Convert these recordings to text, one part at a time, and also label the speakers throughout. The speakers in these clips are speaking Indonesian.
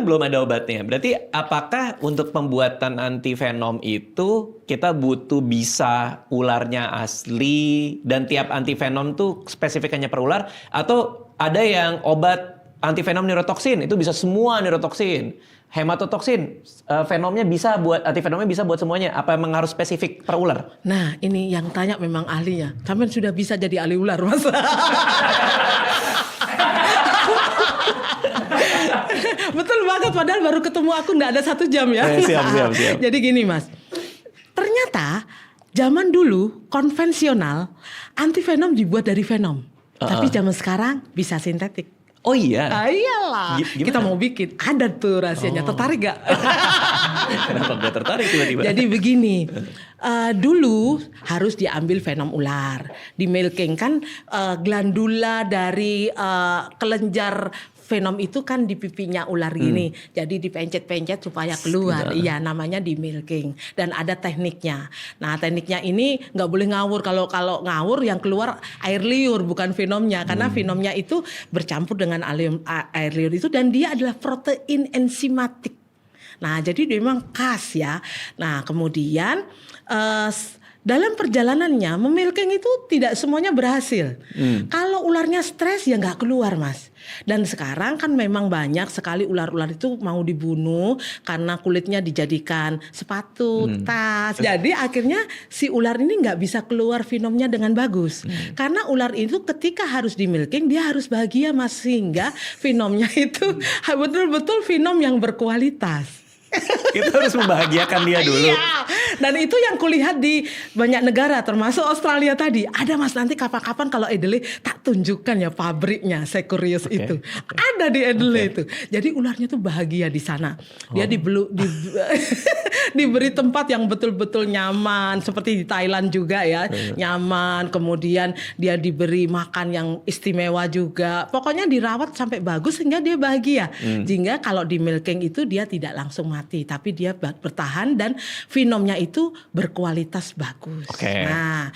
Speaker 1: belum ada obatnya. Berarti apakah untuk pembuatan antivenom itu kita butuh bisa ularnya asli dan tiap antivenom tuh spesifikannya per ular, atau ada yang obat antivenom neurotoksin itu bisa semua neurotoksin, hematotoksin venomnya bisa buat antivenomnya bisa buat semuanya, apa memang harus spesifik per ular?
Speaker 2: Nah, ini yang tanya memang ahlinya. Sampean sudah bisa jadi ahli ular, Mas. Betul banget, padahal baru ketemu aku nggak ada 1 jam ya.
Speaker 1: Siap.
Speaker 2: Jadi gini Mas, ternyata zaman dulu konvensional antivenom dibuat dari venom, tapi zaman sekarang bisa sintetik.
Speaker 1: Oh iya?
Speaker 2: Iyalah, kita mau bikin, ada tuh rahasianya. Tertarik gak?
Speaker 1: Kenapa gak tertarik tiba-tiba?
Speaker 2: Jadi begini, dulu harus diambil venom ular, di milking kan glandula dari kelenjar venom itu kan di pipinya ular gini, jadi dipencet-pencet supaya keluar. Iya, namanya di milking dan ada tekniknya. Nah, tekniknya ini nggak boleh ngawur. Kalau ngawur yang keluar air liur bukan venomnya, karena venomnya itu bercampur dengan air liur itu dan dia adalah protein enzimatik. Nah, jadi dia memang khas ya. Nah, kemudian dalam perjalanannya memilking itu tidak semuanya berhasil. Kalau ularnya stres ya nggak keluar, Mas. Dan sekarang kan memang banyak sekali ular-ular itu mau dibunuh karena kulitnya dijadikan sepatu, tas. Jadi akhirnya si ular ini nggak bisa keluar venomnya dengan bagus. Karena ular itu ketika harus di milking dia harus bahagia, Mas, sehingga venomnya itu betul-betul venom yang berkualitas.
Speaker 1: Kita harus membahagiakan dia dulu.
Speaker 2: Iya. Dan itu yang kulihat di banyak negara termasuk Australia tadi. Ada, Mas, nanti kapan-kapan kalau Adelaide tak tunjukkan ya pabriknya Securious itu. Ada di Adelaide itu. Jadi ularnya tuh bahagia di sana. Dia diberi tempat yang betul-betul nyaman, seperti di Thailand juga ya. Nyaman, kemudian dia diberi makan yang istimewa juga. Pokoknya dirawat sampai bagus sehingga dia bahagia. Sehingga kalau di milking itu dia tidak langsung mati, tapi dia bertahan dan venomnya itu berkualitas bagus. Nah,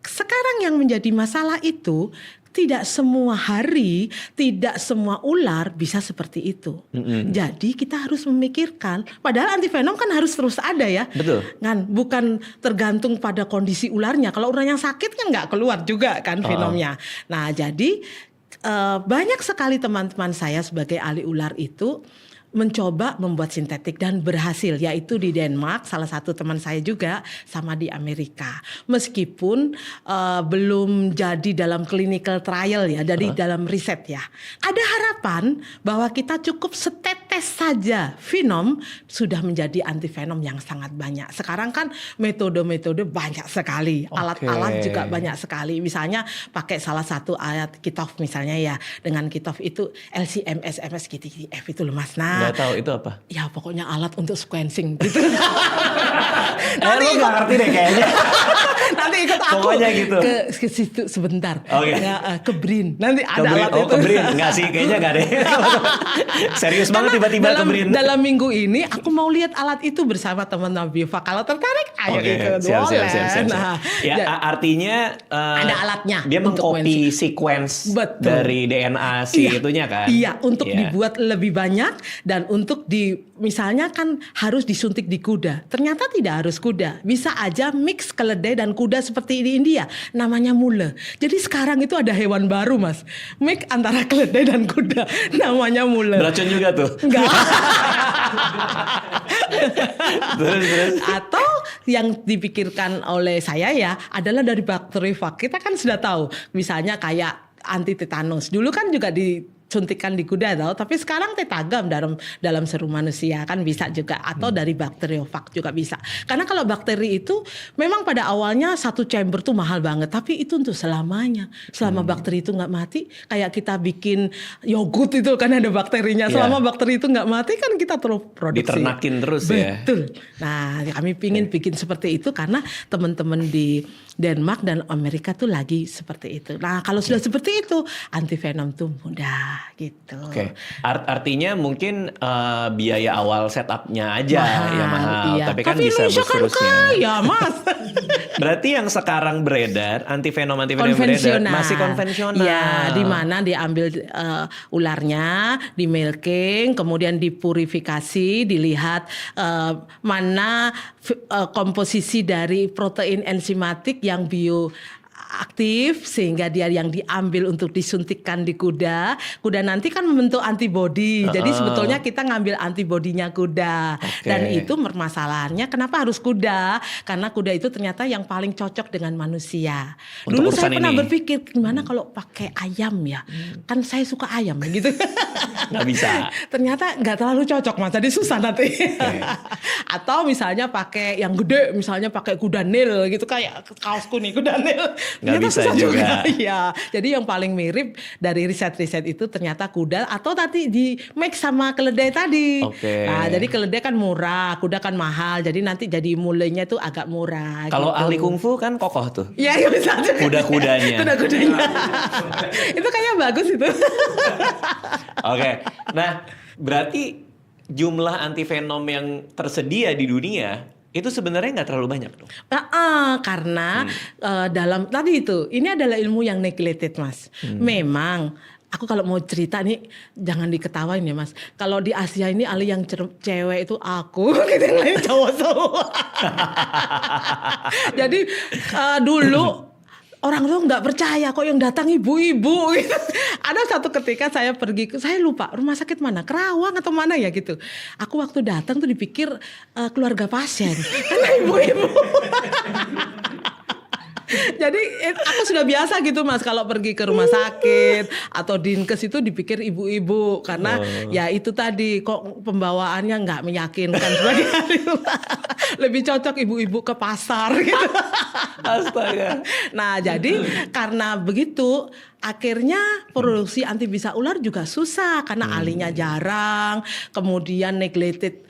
Speaker 2: sekarang yang menjadi masalah itu tidak semua hari, tidak semua ular bisa seperti itu. Jadi kita harus memikirkan, padahal antivenom kan harus terus ada ya.
Speaker 1: Betul.
Speaker 2: Kan bukan tergantung pada kondisi ularnya. Kalau ularnya sakit kan nggak keluar juga kan venomnya. Nah, jadi banyak sekali teman-teman saya sebagai ahli ular itu mencoba membuat sintetik dan berhasil, yaitu di Denmark, salah satu teman saya juga, sama di Amerika. Meskipun belum jadi dalam clinical trial ya, dari dalam riset ya. Ada harapan bahwa kita cukup setetes saja venom sudah menjadi antivenom yang sangat banyak. Sekarang kan metode-metode banyak sekali, alat-alat juga banyak sekali. Misalnya pakai salah satu alat Kitov misalnya ya, dengan Kitov itu LCM, SMS, GTF itu loh, Mas. Nah,
Speaker 1: nggak tahu itu apa?
Speaker 2: Ya pokoknya alat untuk sequencing gitu.
Speaker 1: Lu nggak ngerti deh kayaknya.
Speaker 2: Nanti ikut aku
Speaker 1: pokoknya gitu.
Speaker 2: ke situ sebentar.
Speaker 1: Ya,
Speaker 2: ke BRIN. Nanti ada alat itu.
Speaker 1: Ke BRIN. Nggak sih, kayaknya nggak deh. Serius banget tiba-tiba ke BRIN.
Speaker 2: Dalam minggu ini aku mau lihat alat itu bersama teman-teman Biva. Kalau tertarik ayo ikut.
Speaker 1: Siap. Nah, ya, artinya
Speaker 2: ada alatnya.
Speaker 1: Dia mengcopy sequence dari DNA itunya kan?
Speaker 2: Iya, untuk dibuat lebih banyak dan untuk misalnya kan harus disuntik di kuda. Ternyata tidak harus kuda. Bisa aja mix keledai dan kuda seperti di India. Namanya mule. Jadi sekarang itu ada hewan baru, Mas. Mix antara keledai dan kuda. Namanya mule.
Speaker 1: Beracun juga tuh?
Speaker 2: Enggak.
Speaker 1: Terus.
Speaker 2: Atau yang dipikirkan oleh saya ya adalah dari bakterifag. Kita kan sudah tahu. Misalnya kayak anti tetanus. Dulu kan juga disuntikan di kuda tapi sekarang tetagam dalam serum manusia kan bisa juga, atau dari bakteriofag juga bisa. Karena kalau bakteri itu memang pada awalnya satu chamber tuh mahal banget, tapi itu untuk selamanya. Selama bakteri itu nggak mati, kayak kita bikin yogurt itu kan ada bakterinya. Selama bakteri itu nggak mati kan kita terus produksi.
Speaker 1: Diternakin terus. Ya.
Speaker 2: Betul. Nah, kami pingin bikin seperti itu karena teman-teman di Denmark dan Amerika tuh lagi seperti itu. Nah, kalau sudah seperti itu, antivenom tuh mudah. gitu.
Speaker 1: Oke, artinya mungkin biaya awal setupnya aja yang mahal,
Speaker 2: iya.
Speaker 1: tapi kan bisa
Speaker 2: Indonesia kan
Speaker 1: seterusnya.
Speaker 2: kaya, Mas.
Speaker 1: Berarti yang sekarang beredar, antivenom yang beredar masih konvensional.
Speaker 2: Ya, di mana diambil ularnya, di milking, kemudian dipurifikasi, dilihat mana komposisi dari protein enzimatik yang bioaktif sehingga dia yang diambil untuk disuntikkan di kuda. Kuda nanti kan membentuk antibodi. Jadi sebetulnya kita ngambil antibodinya kuda.
Speaker 1: Oke.
Speaker 2: Dan itu permasalahannya kenapa harus kuda? Karena kuda itu ternyata yang paling cocok dengan manusia.
Speaker 1: Untuk
Speaker 2: Dulu saya
Speaker 1: urusan
Speaker 2: pernah
Speaker 1: ini.
Speaker 2: berpikir gimana kalau pakai ayam ya? Kan saya suka ayam gitu.
Speaker 1: Nggak bisa.
Speaker 2: Ternyata nggak terlalu cocok, Mas. Jadi susah nanti. Atau misalnya pakai yang gede, misalnya pakai kuda nil gitu, kayak kaosku nih kuda nil.
Speaker 1: Nggak
Speaker 2: Ternyata
Speaker 1: bisa
Speaker 2: susah
Speaker 1: juga.
Speaker 2: Iya. Jadi yang paling mirip dari riset-riset itu ternyata kuda atau tadi di mix sama keledai tadi.
Speaker 1: Oke.
Speaker 2: Nah, jadi keledai kan murah, kuda kan mahal. Jadi nanti jadi mulainya tuh agak murah.
Speaker 1: Kalau
Speaker 2: gitu.
Speaker 1: ahli kungfu kan kokoh tuh.
Speaker 2: Iya, ya bisa juga.
Speaker 1: Kuda-kudanya.
Speaker 2: Kuda-kudanya. Itu kayaknya bagus itu.
Speaker 1: Oke, nah berarti jumlah antivenom yang tersedia di dunia itu sebenarnya nggak terlalu banyak dong.
Speaker 2: Karena dalam tadi itu ini adalah ilmu yang neglected, Mas. Memang aku kalau mau cerita nih jangan diketawain ya, Mas. Kalau di Asia ini ahli yang cewek itu aku, gitu, yang lain cowok semua. Jadi dulu orang tuh nggak percaya kok yang datang ibu-ibu gitu. Ada satu ketika saya pergi saya lupa rumah sakit mana, Kerawang atau mana ya gitu. Aku waktu datang tuh dipikir keluarga pasien karena ibu-ibu. Jadi aku sudah biasa gitu, Mas, kalau pergi ke rumah sakit atau dinkes itu dipikir ibu-ibu karena ya itu tadi kok pembawaannya nggak meyakinkan. Lebih cocok ibu-ibu ke pasar gitu.
Speaker 1: Astaga.
Speaker 2: Nah, jadi karena begitu akhirnya produksi anti bisa ular juga susah karena ahlinya jarang, kemudian neglected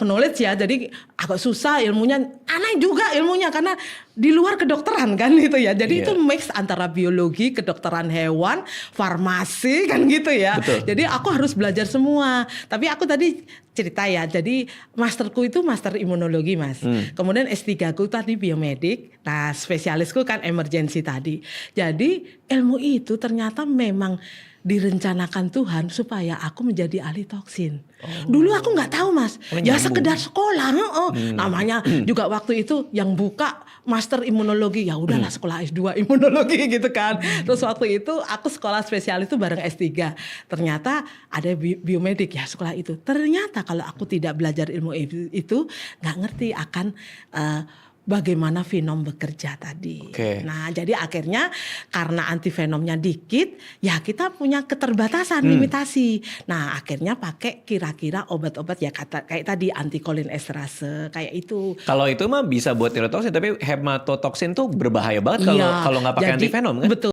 Speaker 2: knowledge ya. Jadi agak susah ilmunya, aneh juga ilmunya karena di luar kedokteran kan gitu ya. Jadi itu mix antara biologi, kedokteran hewan, farmasi kan gitu ya.
Speaker 1: Betul.
Speaker 2: Jadi aku harus belajar semua. Tapi aku tadi cerita ya, jadi masterku itu master imunologi, Mas. Kemudian S3ku tadi biomedik, nah spesialisku kan emergency tadi. Jadi ilmu itu ternyata memang direncanakan Tuhan supaya aku menjadi ahli toksin. Dulu aku nggak tahu, Mas. Ya sekedar sekolah, namanya juga waktu itu yang buka master imunologi, ya udahlah sekolah S2 imunologi gitu kan. Terus waktu itu aku sekolah spesialis itu bareng S3. Ternyata ada biomedik ya sekolah itu. Ternyata kalau aku tidak belajar ilmu itu nggak ngerti akan bagaimana venom bekerja tadi.
Speaker 1: Oke.
Speaker 2: Nah, jadi akhirnya karena antivenomnya dikit, ya kita punya keterbatasan, limitasi. Nah, akhirnya pakai kira-kira obat-obat ya kayak tadi anticholinesterase kayak itu.
Speaker 1: Kalau itu mah bisa buat tirotoxin, tapi hematotoxin tuh berbahaya banget kalau nggak pakai
Speaker 2: jadi,
Speaker 1: antivenom kan?
Speaker 2: Betul.